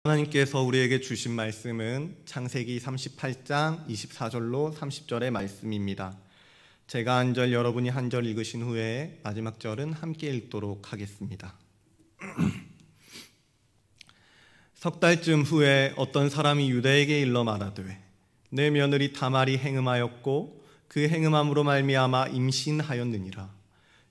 하나님께서 우리에게 주신 말씀은 창세기 38장 24절로 30절의 말씀입니다. 제가 한 절, 여러분이 한 절 읽으신 후에 마지막 절은 함께 읽도록 하겠습니다. 석 달쯤 후에 어떤 사람이 유다에게 일러 말하되 내 며느리 다말이 행음하였고 그 행음함으로 말미암아 임신하였느니라.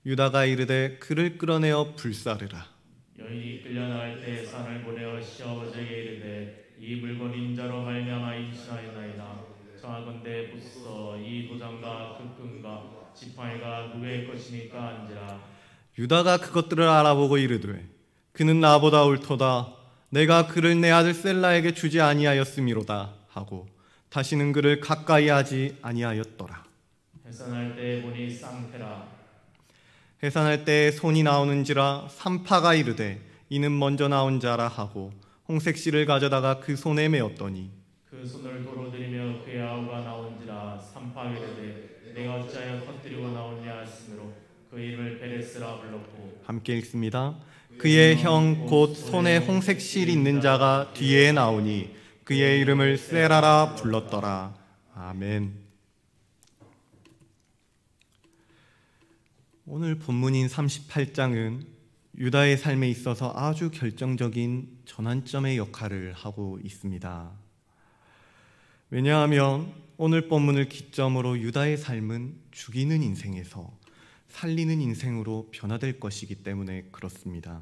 유다가 이르되 그를 끌어내어 불사르라. 여인이 끌려나갈 때 산을 보내어 시아버지에게 이르되 이 물건 인자로 말미암아 임신하였나이다. 청하건대 부서 이 도장과 그 끈과 지팡이가 누구의 것이니까 한지라. 유다가 그것들을 알아보고 이르되 그는 나보다 옳도다. 내가 그를 내 아들 셀라에게 주지 아니하였음이로다 하고 다시는 그를 가까이 하지 아니하였더라. 해산할 때 보니 쌍태라. 해산할 때 손이 나오는지라 산파가 이르되 이는 먼저 나온 자라 하고 홍색실을 가져다가 그 손에 메었더니 그 손을 도로 들이며 그의 아우가 나온지라. 산파가 이르되 내가 어찌하여 터뜨리고 나오냐 하시므로 그 이름을 베레스라 불렀고. 함께 읽습니다. 그의 형 곧 손에 홍색실 있는 자가 뒤에 나오니 그의 이름을 세라라 불렀더라. 아멘. 오늘 본문인 38장은 유다의 삶에 있어서 아주 결정적인 전환점의 역할을 하고 있습니다. 왜냐하면 오늘 본문을 기점으로 유다의 삶은 죽이는 인생에서 살리는 인생으로 변화될 것이기 때문에 그렇습니다.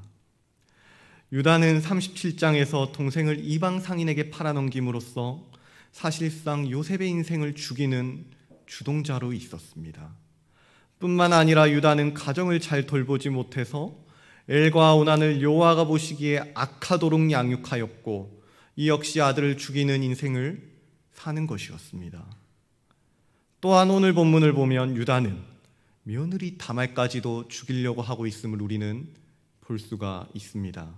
유다는 37장에서 동생을 이방 상인에게 팔아넘김으로써 사실상 요셉의 인생을 죽이는 주동자로 있었습니다. 뿐만 아니라 유다는 가정을 잘 돌보지 못해서 엘과 오난을 여호와가 보시기에 악하도록 양육하였고 이 역시 아들을 죽이는 인생을 사는 것이었습니다. 또한 오늘 본문을 보면 유다는 며느리 다말까지도 죽이려고 하고 있음을 우리는 볼 수가 있습니다.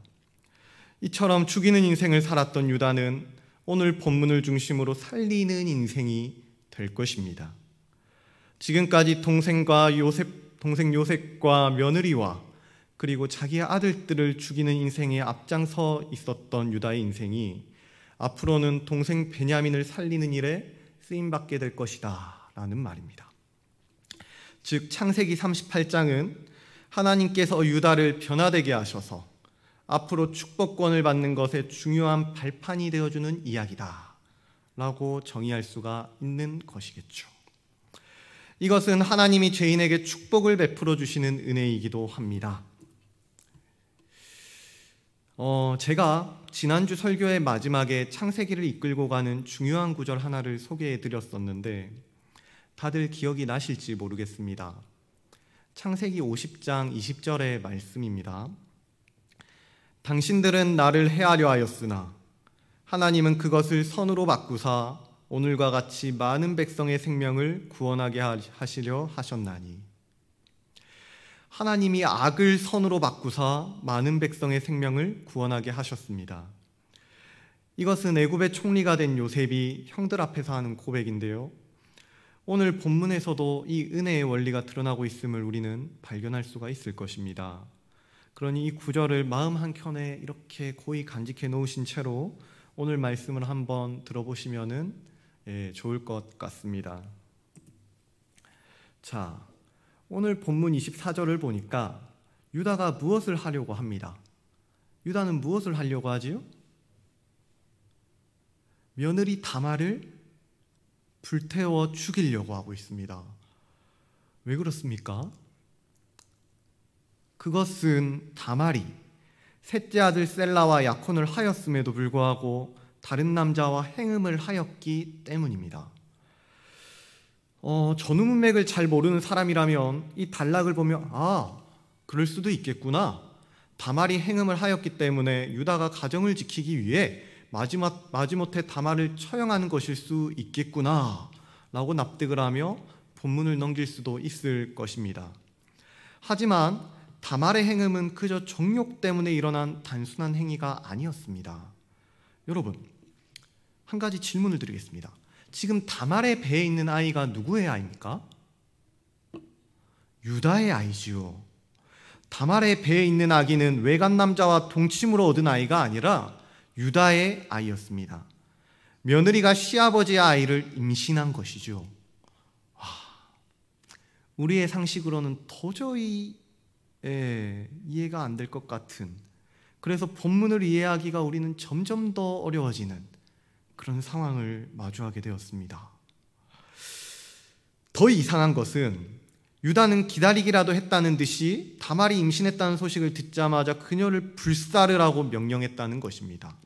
이처럼 죽이는 인생을 살았던 유다는 오늘 본문을 중심으로 살리는 인생이 될 것입니다. 지금까지 동생 요셉과 며느리와 그리고 자기의 아들들을 죽이는 인생에 앞장서 있었던 유다의 인생이 앞으로는 동생 베냐민을 살리는 일에 쓰임받게 될 것이다 라는 말입니다. 즉 창세기 38장은 하나님께서 유다를 변화되게 하셔서 앞으로 축복권을 받는 것에 중요한 발판이 되어주는 이야기다 라고 정의할 수가 있는 것이겠죠. 이것은 하나님이 죄인에게 축복을 베풀어 주시는 은혜이기도 합니다. 제가 지난주 설교의 마지막에 창세기를 이끌고 가는 중요한 구절 하나를 소개해 드렸었는데 다들 기억이 나실지 모르겠습니다. 창세기 50장 20절의 말씀입니다. 당신들은 나를 해하려 하였으나 하나님은 그것을 선으로 바꾸사 오늘과 같이 많은 백성의 생명을 구원하게 하시려 하셨나니. 하나님이 악을 선으로 바꾸사 많은 백성의 생명을 구원하게 하셨습니다. 이것은 애굽의 총리가 된 요셉이 형들 앞에서 하는 고백인데요. 오늘 본문에서도 이 은혜의 원리가 드러나고 있음을 우리는 발견할 수가 있을 것입니다. 그러니 이 구절을 마음 한켠에 이렇게 고이 간직해 놓으신 채로 오늘 말씀을 한번 들어보시면은 좋을 것 같습니다. 자, 오늘 본문 24절을 보니까 유다가 무엇을 하려고 합니다. 유다는 무엇을 하려고 하지요? 며느리 다말을 불태워 죽이려고 하고 있습니다. 왜 그렇습니까? 그것은 다말이 셋째 아들 셀라와 약혼을 하였음에도 불구하고 다른 남자와 행음을 하였기 때문입니다. 전후문맥을 잘 모르는 사람이라면 이 단락을 보면 그럴 수도 있겠구나. 다말이 행음을 하였기 때문에 유다가 가정을 지키기 위해 마지못해 다말을 처형하는 것일 수 있겠구나 라고 납득을 하며 본문을 넘길 수도 있을 것입니다. 하지만 다말의 행음은 그저 정욕 때문에 일어난 단순한 행위가 아니었습니다. 여러분, 한 가지 질문을 드리겠습니다. 지금 다말의 배에 있는 아이가 누구의 아이입니까? 유다의 아이지요. 다말의 배에 있는 아기는 외간 남자와 동침으로 얻은 아이가 아니라 유다의 아이였습니다. 며느리가 시아버지의 아이를 임신한 것이죠. 우리의 상식으로는 도저히 이해가 안 될 것 같은, 그래서 본문을 이해하기가 우리는 점점 더 어려워지는 그런 상황을 마주하게 되었습니다. 더 이상한 것은 유다는 기다리기라도 했다는 듯이 다말이 임신했다는 소식을 듣자마자 그녀를 불사르라고 명령했다는 것입니다.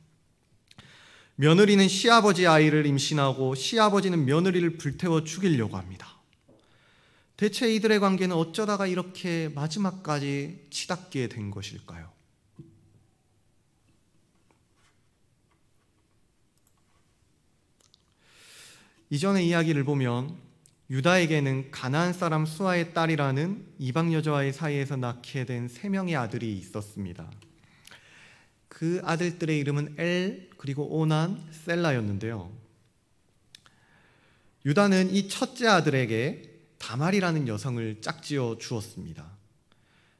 며느리는 시아버지의 아이를 임신하고 시아버지는 며느리를 불태워 죽이려고 합니다. 대체 이들의 관계는 어쩌다가 이렇게 마지막까지 치닫게 된 것일까요? 이전의 이야기를 보면 유다에게는 가나안 사람 수아의 딸이라는 이방 여자와의 사이에서 낳게 된 3명의 아들이 있었습니다. 그 아들들의 이름은 엘, 그리고 오난, 셀라였는데요. 유다는 이 첫째 아들에게 다말이라는 여성을 짝지어 주었습니다.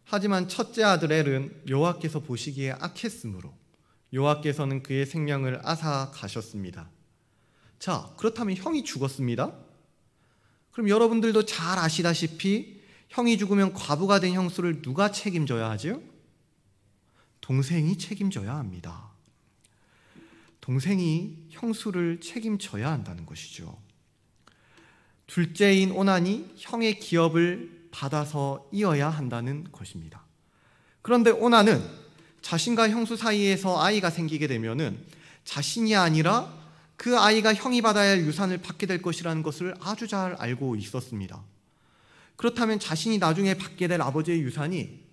하지만 첫째 아들 엘은 여호와께서 보시기에 악했으므로 여호와께서는 그의 생명을 앗아가셨습니다. 자, 그렇다면 형이 죽었습니다. 그럼 여러분들도 잘 아시다시피 형이 죽으면 과부가 된 형수를 누가 책임져야 하죠? 동생이 책임져야 합니다. 동생이 형수를 책임져야 한다는 것이죠. 둘째인 오난이 형의 기업을 받아서 이어야 한다는 것입니다. 그런데 오난은 자신과 형수 사이에서 아이가 생기게 되면은 자신이 아니라 그 아이가 형이 받아야 할 유산을 받게 될 것이라는 것을 아주 잘 알고 있었습니다. 그렇다면 자신이 나중에 받게 될 아버지의 유산이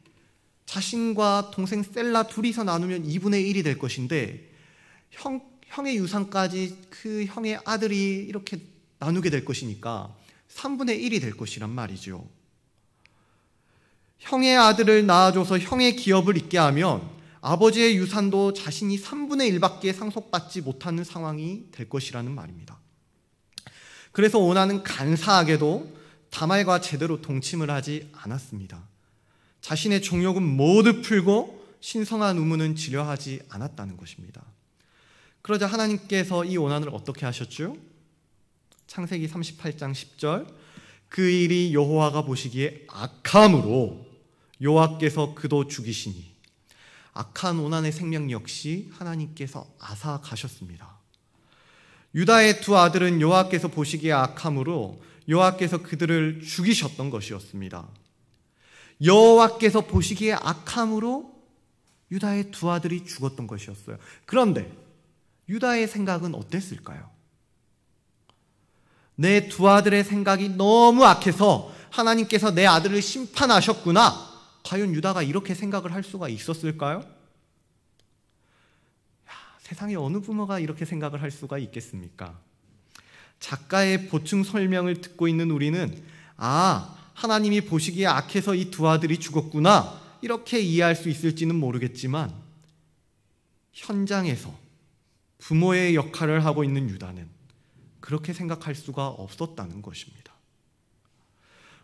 자신과 동생 셀라 둘이서 나누면 2분의 1이 될 것인데 형의 유산까지 그 형의 아들이 이렇게 나누게 될 것이니까 3분의 1이 될 것이란 말이죠. 형의 아들을 낳아줘서 형의 기업을 잇게 하면 아버지의 유산도 자신이 3분의 1밖에 상속받지 못하는 상황이 될 것이라는 말입니다. 그래서 오난은 간사하게도 다말과 제대로 동침을 하지 않았습니다. 자신의 종욕은 모두 풀고 신성한 의무는 지려하지 않았다는 것입니다. 그러자 하나님께서 이 오난을 어떻게 하셨죠? 창세기 38장 10절, 그 일이 여호와가 보시기에 악함으로 여호와께서 그도 죽이시니, 악한 오난의 생명 역시 하나님께서 앗아가셨습니다. 유다의 두 아들은 여호와께서 보시기에 악함으로 여호와께서 그들을 죽이셨던 것이었습니다. 여호와께서 보시기에 악함으로 유다의 두 아들이 죽었던 것이었어요. 그런데 유다의 생각은 어땠을까요? 내 두 아들의 생각이 너무 악해서 하나님께서 내 아들을 심판하셨구나. 과연 유다가 이렇게 생각을 할 수가 있었을까요? 세상에 어느 부모가 이렇게 생각을 할 수가 있겠습니까? 작가의 보충 설명을 듣고 있는 우리는 하나님이 보시기에 악해서 이 두 아들이 죽었구나 이렇게 이해할 수 있을지는 모르겠지만 현장에서 부모의 역할을 하고 있는 유다는 그렇게 생각할 수가 없었다는 것입니다.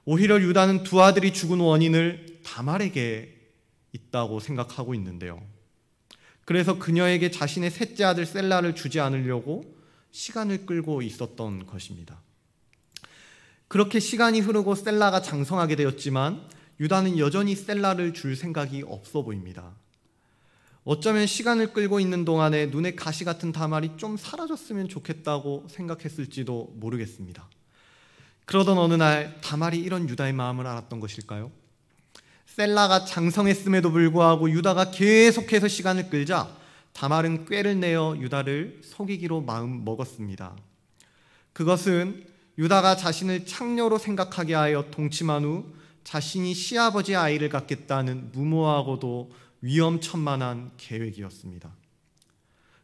오히려 유다는 두 아들이 죽은 원인을 다말에게 있다고 생각하고 있는데요. 그래서 그녀에게 자신의 셋째 아들 셀라를 주지 않으려고 시간을 끌고 있었던 것입니다. 그렇게 시간이 흐르고 셀라가 장성하게 되었지만 유다는 여전히 셀라를 줄 생각이 없어 보입니다. 어쩌면 시간을 끌고 있는 동안에 눈에 가시 같은 다말이 좀 사라졌으면 좋겠다고 생각했을지도 모르겠습니다. 그러던 어느 날 다말이 이런 유다의 마음을 알았던 것일까요? 셀라가 장성했음에도 불구하고 유다가 계속해서 시간을 끌자 다말은 꾀를 내어 유다를 속이기로 마음 먹었습니다. 그것은 유다가 자신을 창녀로 생각하게 하여 동침한 후 자신이 시아버지의 아이를 갖겠다는 무모하고도 위험천만한 계획이었습니다.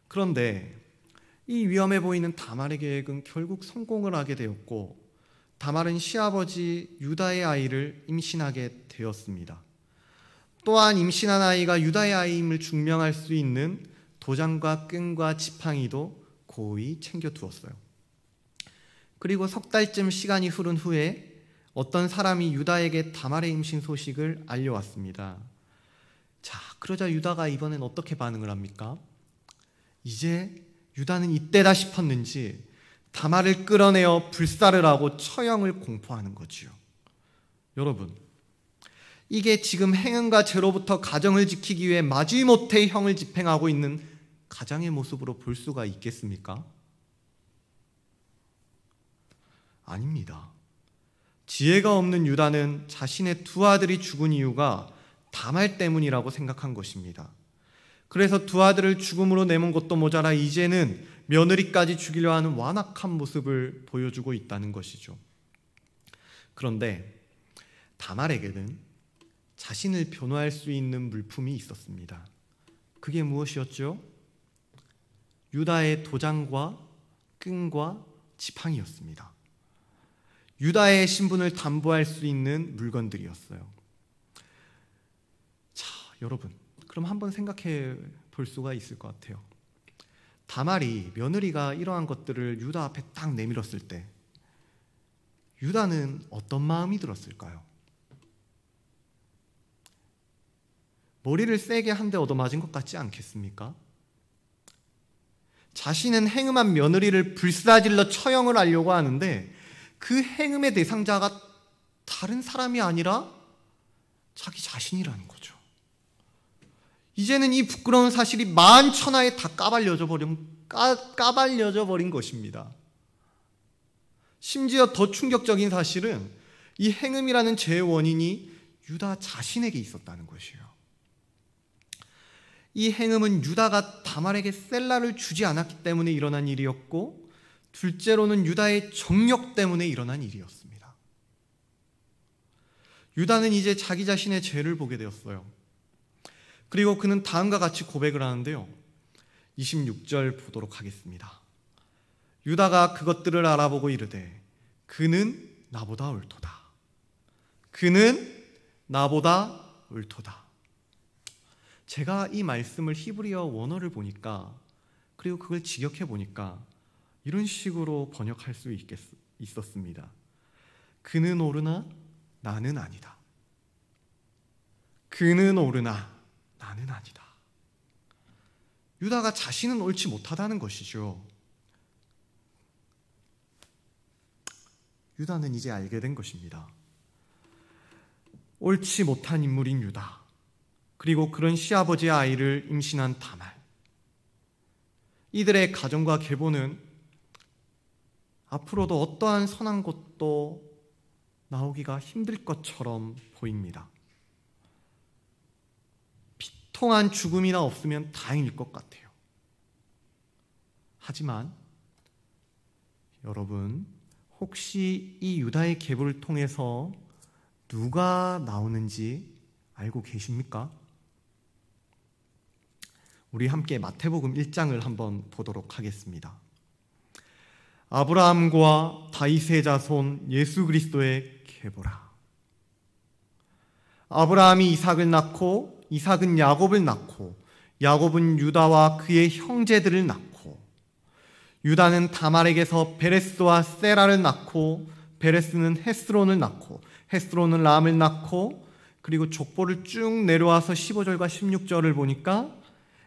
그런데 이 위험해 보이는 다말의 계획은 결국 성공을 하게 되었고 다말은 시아버지 유다의 아이를 임신하게 되었습니다. 또한 임신한 아이가 유다의 아이임을 증명할 수 있는 도장과 끈과 지팡이도 고이 챙겨두었어요. 그리고 석 달쯤 시간이 흐른 후에 어떤 사람이 유다에게 다말의 임신 소식을 알려왔습니다. 자, 그러자 유다가 이번엔 어떻게 반응을 합니까? 이제 유다는 이때다 싶었는지 다말을 끌어내어 불살을 하고 처형을 공포하는 거지요. 여러분, 이게 지금 행음과 죄로부터 가정을 지키기 위해 마지못해 형을 집행하고 있는 가장의 모습으로 볼 수가 있겠습니까? 아닙니다. 지혜가 없는 유다는 자신의 두 아들이 죽은 이유가 다말 때문이라고 생각한 것입니다. 그래서 두 아들을 죽음으로 내몬 것도 모자라 이제는 며느리까지 죽이려 하는 완악한 모습을 보여주고 있다는 것이죠. 그런데 다말에게는 자신을 변호할 수 있는 물품이 있었습니다. 그게 무엇이었죠? 유다의 도장과 끈과 지팡이였습니다. 유다의 신분을 담보할 수 있는 물건들이었어요. 자, 여러분, 그럼 한번 생각해 볼 수가 있을 것 같아요. 다말이 며느리가 이러한 것들을 유다 앞에 딱 내밀었을 때 유다는 어떤 마음이 들었을까요? 머리를 세게 한 대 얻어맞은 것 같지 않겠습니까? 자신은 행음한 며느리를 불사질러 처형을 하려고 하는데 그 행음의 대상자가 다른 사람이 아니라 자기 자신이라는 거죠. 이제는 이 부끄러운 사실이 만천하에 다 까발려져 버린 것입니다. 심지어 더 충격적인 사실은 이 행음이라는 죄의 원인이 유다 자신에게 있었다는 것이에요. 이 행음은 유다가 다말에게 셀라를 주지 않았기 때문에 일어난 일이었고, 둘째로는 유다의 정욕 때문에 일어난 일이었습니다. 유다는 이제 자기 자신의 죄를 보게 되었어요. 그리고 그는 다음과 같이 고백을 하는데요. 26절 보도록 하겠습니다. 유다가 그것들을 알아보고 이르되 그는 나보다 옳도다. 그는 나보다 옳도다. 제가 이 말씀을 히브리어 원어를 보니까, 그리고 그걸 직역해 보니까 이런 식으로 번역할 수 있었습니다. 그는 옳으나 나는 아니다. 그는 옳으나 나는 아니다. 유다가 자신은 옳지 못하다는 것이죠. 유다는 이제 알게 된 것입니다. 옳지 못한 인물인 유다, 그리고 그런 시아버지의 아이를 임신한 다말, 이들의 가정과 계보는 앞으로도 어떠한 선한 것도 나오기가 힘들 것처럼 보입니다. 비통한 죽음이나 없으면 다행일 것 같아요. 하지만 여러분, 혹시 이 유다의 계보를 통해서 누가 나오는지 알고 계십니까? 우리 함께 마태복음 1장을 한번 보도록 하겠습니다. 아브라함과 다윗의 자손 예수 그리스도의 계보라. 아브라함이 이삭을 낳고 이삭은 야곱을 낳고 야곱은 유다와 그의 형제들을 낳고 유다는 다말에게서 베레스와 세라를 낳고 베레스는 헤스론을 낳고 헤스론은 람을 낳고, 그리고 족보를 쭉 내려와서 15절과 16절을 보니까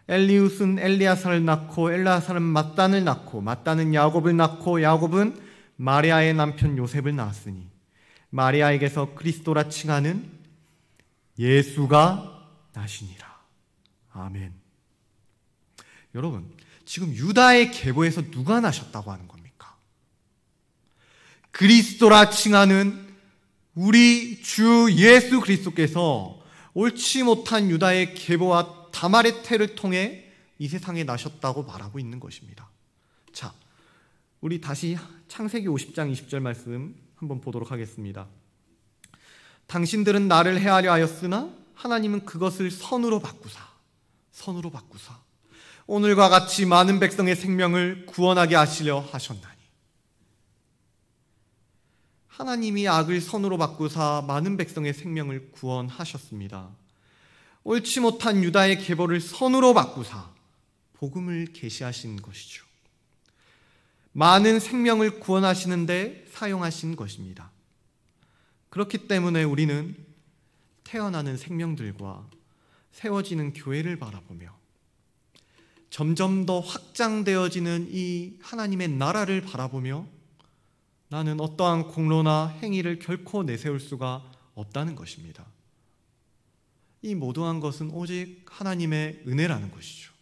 엘리웃은 엘리아사를 낳고 엘리아사는 mat단을 낳고 mat단은 야곱을 낳고 야곱은 마리아의 남편 요셉을 낳았으니 마리아에게서 그리스도라 칭하는 예수가 나시니라. 아멘. 여러분, 지금 유다의 계보에서 누가 나셨다고 하는 겁니까? 그리스도라 칭하는 우리 주 예수 그리스도께서 옳지 못한 유다의 계보와 다말의 태를 통해 이 세상에 나셨다고 말하고 있는 것입니다. 자, 우리 다시 창세기 50장 20절 말씀 한번 보도록 하겠습니다. 당신들은 나를 해하려 하였으나 하나님은 그것을 선으로 바꾸사 오늘과 같이 많은 백성의 생명을 구원하게 하시려 하셨나니. 하나님이 악을 선으로 바꾸사 많은 백성의 생명을 구원하셨습니다. 옳지 못한 유다의 계보를 선으로 바꾸사 복음을 계시하신 것이죠. 많은 생명을 구원하시는데 사용하신 것입니다. 그렇기 때문에 우리는 태어나는 생명들과 세워지는 교회를 바라보며 점점 더 확장되어지는 이 하나님의 나라를 바라보며 나는 어떠한 공로나 행위를 결코 내세울 수가 없다는 것입니다. 이 모두한 것은 오직 하나님의 은혜라는 것이죠.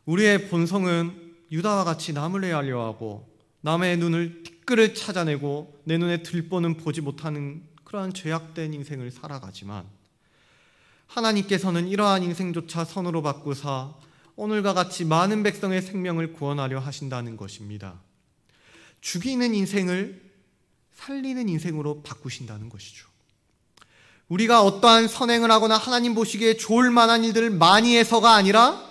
우리의 본성은 유다와 같이 남을 헤아려 하고 남의 눈을 티끌을 찾아내고 내 눈에 들보는 보지 못하는 그러한 죄악된 인생을 살아가지만 하나님께서는 이러한 인생조차 선으로 바꾸사 오늘과 같이 많은 백성의 생명을 구원하려 하신다는 것입니다. 죽이는 인생을 살리는 인생으로 바꾸신다는 것이죠. 우리가 어떠한 선행을 하거나 하나님 보시기에 좋을 만한 일들을 많이 해서가 아니라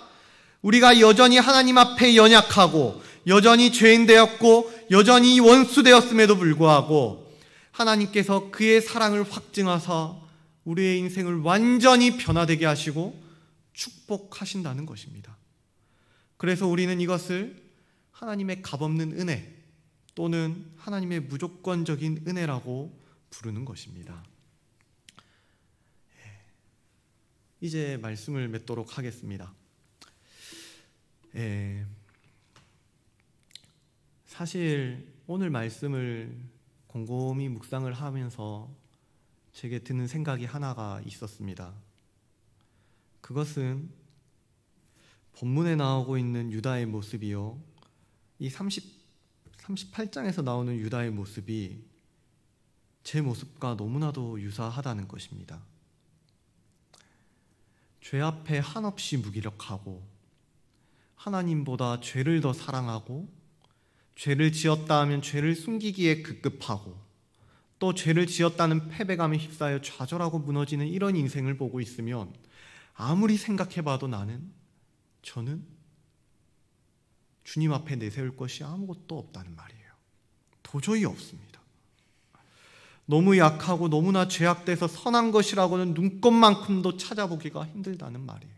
우리가 여전히 하나님 앞에 연약하고 여전히 죄인 되었고 여전히 원수 되었음에도 불구하고 하나님께서 그의 사랑을 확증하사 우리의 인생을 완전히 변화되게 하시고 축복하신다는 것입니다. 그래서 우리는 이것을 하나님의 값없는 은혜 또는 하나님의 무조건적인 은혜라고 부르는 것입니다. 이제 말씀을 맺도록 하겠습니다. 사실 오늘 말씀을 곰곰이 묵상을 하면서 제게 드는 생각이 하나가 있었습니다. 그것은 본문에 나오고 있는 유다의 모습이요, 이 38장에서 나오는 유다의 모습이 제 모습과 너무나도 유사하다는 것입니다. 죄 앞에 한없이 무기력하고 하나님보다 죄를 더 사랑하고 죄를 지었다 하면 죄를 숨기기에 급급하고 또 죄를 지었다는 패배감에 휩싸여 좌절하고 무너지는 이런 인생을 보고 있으면 아무리 생각해봐도 저는 주님 앞에 내세울 것이 아무것도 없다는 말이에요. 도저히 없습니다. 너무 약하고 너무나 죄악돼서 선한 것이라고는 눈꼽만큼도 찾아보기가 힘들다는 말이에요.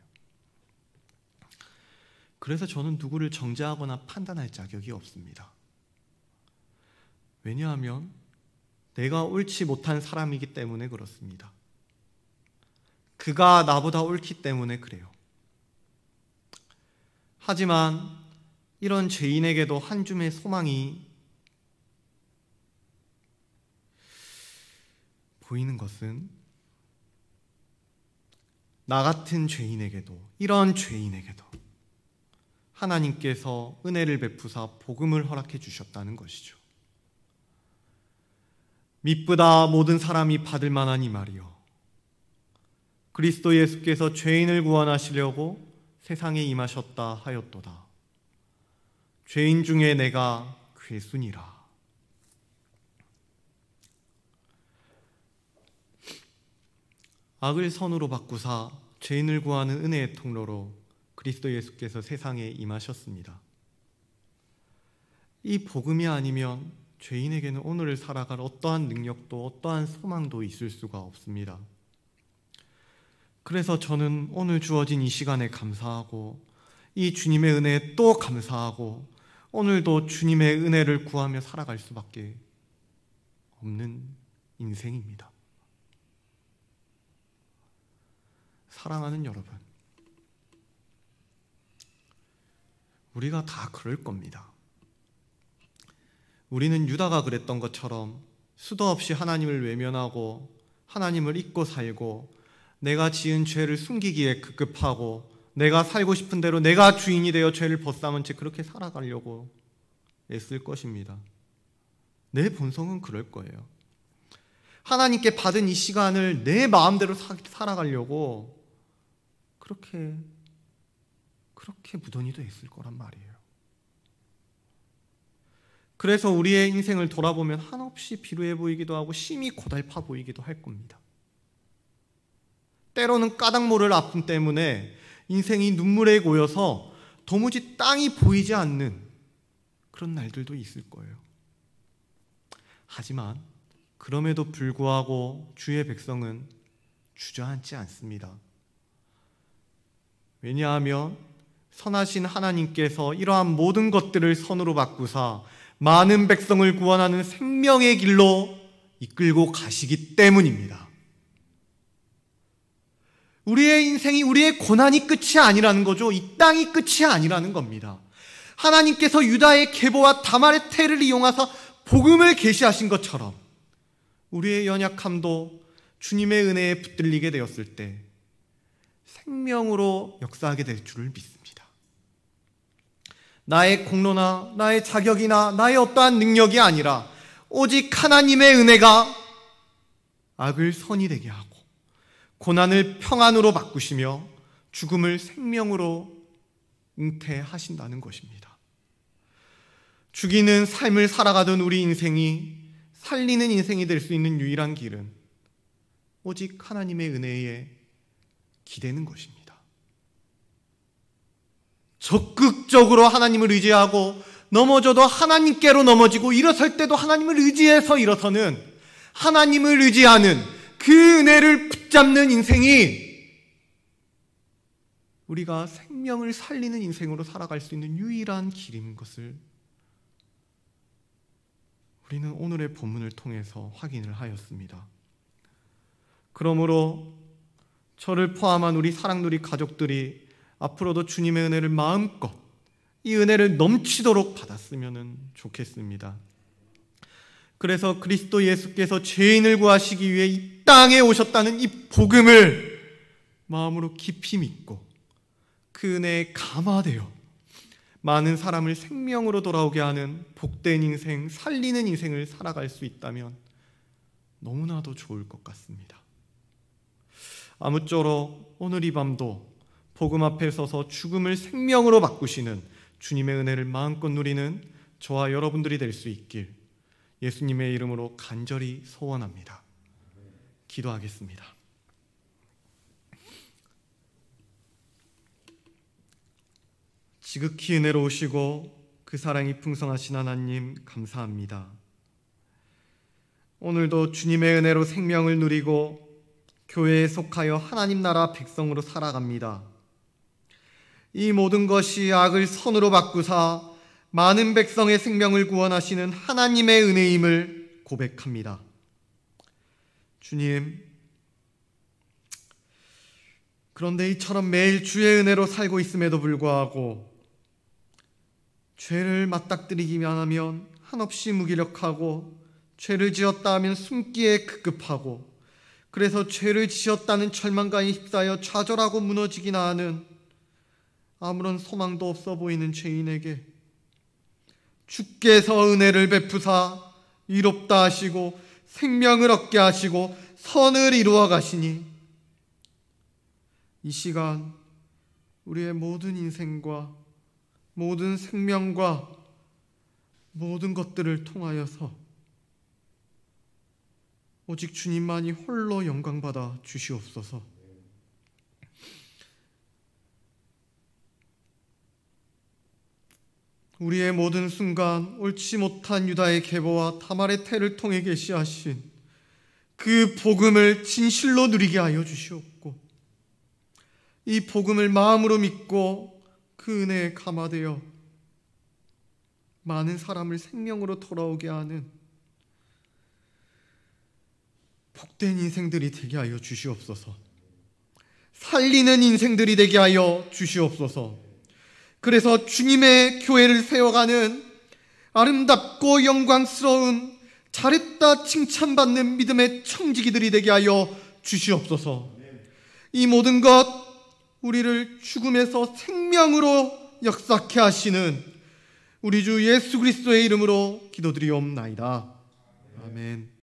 그래서 저는 누구를 정죄하거나 판단할 자격이 없습니다. 왜냐하면 내가 옳지 못한 사람이기 때문에 그렇습니다. 그가 나보다 옳기 때문에 그래요. 하지만 이런 죄인에게도 한 줌의 소망이 보이는 것은 나 같은 죄인에게도, 이런 죄인에게도 하나님께서 은혜를 베푸사 복음을 허락해 주셨다는 것이죠. 미쁘다 모든 사람이 받을 만한 이 말이요, 그리스도 예수께서 죄인을 구원하시려고 세상에 임하셨다 하였도다. 죄인 중에 내가 괴순이라. 악을 선으로 바꾸사 죄인을 구하는 은혜의 통로로 그리스도 예수께서 세상에 임하셨습니다. 이 복음이 아니면 죄인에게는 오늘을 살아갈 어떠한 능력도 어떠한 소망도 있을 수가 없습니다. 그래서 저는 오늘 주어진 이 시간에 감사하고 이 주님의 은혜에 또 감사하고 오늘도 주님의 은혜를 구하며 살아갈 수밖에 없는 인생입니다. 사랑하는 여러분, 우리가 다 그럴 겁니다. 우리는 유다가 그랬던 것처럼 수도 없이 하나님을 외면하고 하나님을 잊고 살고 내가 지은 죄를 숨기기에 급급하고 내가 살고 싶은 대로 내가 주인이 되어 죄를 벗삼은 채 그렇게 살아가려고 애쓸 것입니다. 내 본성은 그럴 거예요. 하나님께 받은 이 시간을 내 마음대로 살아가려고 그렇게 무던히도 애쓸 거란 말이에요. 그래서 우리의 인생을 돌아보면 한없이 비루해 보이기도 하고 심히 고달파 보이기도 할 겁니다. 때로는 까닭 모를 아픔 때문에 인생이 눈물에 고여서 도무지 땅이 보이지 않는 그런 날들도 있을 거예요. 하지만 그럼에도 불구하고 주의 백성은 주저앉지 않습니다. 왜냐하면 선하신 하나님께서 이러한 모든 것들을 선으로 바꾸사 많은 백성을 구원하는 생명의 길로 이끌고 가시기 때문입니다. 우리의 인생이, 우리의 고난이 끝이 아니라는 거죠. 이 땅이 끝이 아니라는 겁니다. 하나님께서 유다의 계보와 다말의 태를 이용하사 복음을 계시하신 것처럼 우리의 연약함도 주님의 은혜에 붙들리게 되었을 때 생명으로 역사하게 될 줄을 믿습니다. 나의 공로나 나의 자격이나 나의 어떠한 능력이 아니라 오직 하나님의 은혜가 악을 선이 되게 하고 고난을 평안으로 바꾸시며 죽음을 생명으로 잉태하신다는 것입니다. 죽이는 삶을 살아가던 우리 인생이 살리는 인생이 될 수 있는 유일한 길은 오직 하나님의 은혜에 기대는 것입니다. 적극적으로 하나님을 의지하고 넘어져도 하나님께로 넘어지고 일어설 때도 하나님을 의지해서 일어서는, 하나님을 의지하는 그 은혜를 붙잡는 인생이 우리가 생명을 살리는 인생으로 살아갈 수 있는 유일한 길인 것을 우리는 오늘의 본문을 통해서 확인을 하였습니다. 그러므로 저를 포함한 우리 사랑누리 가족들이 앞으로도 주님의 은혜를 마음껏, 이 은혜를 넘치도록 받았으면 좋겠습니다. 그래서 그리스도 예수께서 죄인을 구하시기 위해 이 땅에 오셨다는 이 복음을 마음으로 깊이 믿고 그 은혜에 감화되어 많은 사람을 생명으로 돌아오게 하는 복된 인생, 살리는 인생을 살아갈 수 있다면 너무나도 좋을 것 같습니다. 아무쪼록 오늘 이 밤도 복음 앞에 서서 죽음을 생명으로 바꾸시는 주님의 은혜를 마음껏 누리는 저와 여러분들이 될 수 있길 예수님의 이름으로 간절히 소원합니다. 기도하겠습니다. 지극히 은혜로우시고 그 사랑이 풍성하신 하나님, 감사합니다. 오늘도 주님의 은혜로 생명을 누리고 교회에 속하여 하나님 나라 백성으로 살아갑니다. 이 모든 것이 악을 선으로 바꾸사 많은 백성의 생명을 구원하시는 하나님의 은혜임을 고백합니다. 주님, 그런데 이처럼 매일 주의 은혜로 살고 있음에도 불구하고 죄를 맞닥뜨리기만 하면 한없이 무기력하고 죄를 지었다 하면 숨기에 급급하고 그래서 죄를 지었다는 절망감에 휩싸여 좌절하고 무너지기나 하는 아무런 소망도 없어 보이는 죄인에게 주께서 은혜를 베푸사 위롭다 하시고 생명을 얻게 하시고 선을 이루어 가시니 이 시간 우리의 모든 인생과 모든 생명과 모든 것들을 통하여서 오직 주님만이 홀로 영광받아 주시옵소서. 우리의 모든 순간 옳지 못한 유다의 계보와 다말의 태를 통해 계시하신 그 복음을 진실로 누리게 하여 주시옵고 이 복음을 마음으로 믿고 그 은혜에 감화되어 많은 사람을 생명으로 돌아오게 하는 복된 인생들이 되게 하여 주시옵소서. 살리는 인생들이 되게 하여 주시옵소서. 그래서 주님의 교회를 세워가는 아름답고 영광스러운 잘했다 칭찬받는 믿음의 청지기들이 되게 하여 주시옵소서. 이 모든 것 우리를 죽음에서 생명으로 역사케 하시는 우리 주 예수 그리스도의 이름으로 기도드리옵나이다. 아멘.